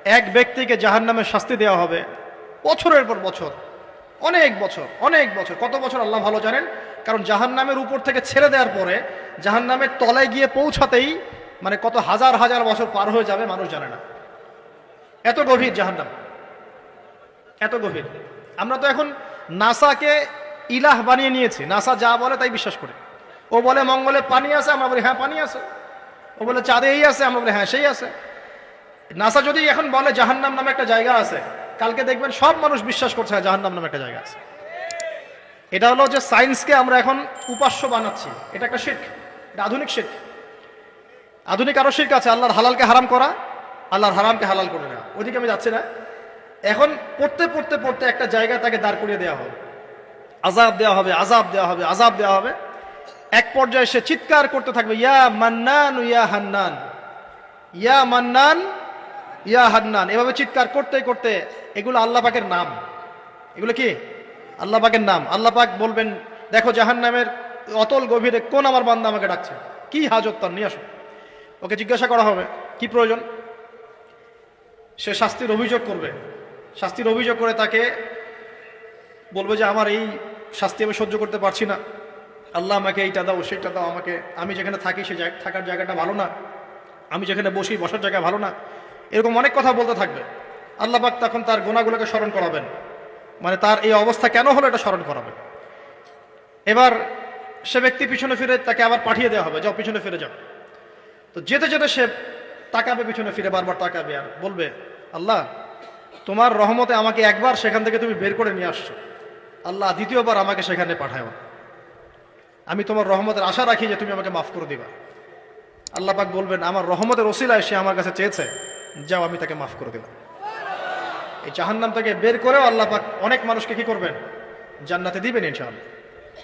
এক ব্যক্তিকে জাহান্নামের শাস্তি দেওয়া হবে বছরের পর বছর, অনেক বছর, অনেক বছর। কত বছর আল্লাহ ভালো জানেন, কারণ জাহান্নামের উপর থেকে ছেড়ে দেওয়ার পরে জাহান্নামের তলায় গিয়ে পৌঁছাতেই মানে কত হাজার হাজার বছর পার হয়ে যাবে মানুষ জানে না। এত গভীর জাহান্নাম, এত গভীর। আমরা তো এখন নাসাকে ইলাহ বানিয়ে নিয়েছি, নাসা যা বলে তাই বিশ্বাস করে। ও বলে মঙ্গলে পানি আছে, আমরা বলি হ্যাঁ পানি আছে। ও বলে চাঁদে এই আছে, আমরা বলি হ্যাঁ সেই আছে। নাসা যদি এখন বলে জাহান্নাম নামে একটা জায়গা আছে, কালকে দেখবেন সব মানুষ বিশ্বাস করছে জাহান্নাম নামে একটা জায়গা আছে। এটা হলো যে সায়েন্সকে আমরা এখন উপাস্য বানাচ্ছি, এটা একটা শিরক, এটা আধুনিক শিরক। আধুনিক আরো শিরক আছে, আল্লাহর হালালকে হারাম করা, আল্লাহর হারামকে হালাল করে নেওয়া। ওইদিকে আমি যাচ্ছি না। এখন পড়তে পড়তে পড়তে একটা জায়গা তাকে দাঁড় করিয়ে দেওয়া হবে, আযাব দেওয়া হবে, আযাব দেওয়া হবে, আযাব দেওয়া হবে। এক পর্যায়ে সে চিৎকার করতে থাকবে, ইয়া মান্নান ইয়া হান্নান, ইয়া মান্নান ইয়া হান্নান। এভাবে চিৎকার করতে করতে, এগুলো আল্লাহ পাকের নাম। এগুলো কি আল্লাহ পাকের নাম। আল্লাহ পাক বলবেন, দেখো জাহান্নামের অতল গভীরে কোন আমার বান্দা আমাকে ডাকছে, কি হাজত তার, নিয়ে আসো। ওকে জিজ্ঞাসা করা হবে কি প্রয়োজন। সে শাস্তির অভিযোগ করবে, শাস্তির অভিযোগ করে তাকে বলবে যে আমার এই শাস্তি আমি সহ্য করতে পারছি না, আল্লাহ আমাকে এইটা দাও সেইটা দাও আমাকে, আমি যেখানে থাকি সে থাকার জায়গাটা ভালো না, আমি যেখানে বসি বসার জায়গা ভালো না। এরকম অনেক কথা বলতে থাকবে। আল্লাহ পাক তখন তার গুনাহগুলোকে স্মরণ করাবেন, মানে তার এই অবস্থা কেন হলো এটা স্মরণ করাবেন। এবার সে ব্যক্তি পিছনে ফিরে, তাকে আবার পাঠিয়ে দেওয়া হবে, যাও পিছনে ফিরে যাও। তো যেতে যেতে সে তাকাবে পিছনে ফিরে, বারবার তাকাবে আর বলবে, আল্লাহ তোমার রহমতে আমাকে একবার সেখান থেকে তুমি বের করে নিয়ে আসছো, আল্লাহ দ্বিতীয়বার আমাকে সেখানে পাঠাও। আমি তোমার রহমতের আশা রাখি যে তুমি আমাকে মাফ করে দিবা। আল্লাহ পাক বলবেন, আমার রহমতের ওসিলায় সে আমার কাছে চেয়েছে, যাও আমি তাকে মাফ করে দিলাম। এই জাহান্নাম থেকে বের করেও আল্লাহ পাক অনেক মানুষকে কি করবেন, জান্নাতে দিবেন ইনশাআল্লাহ।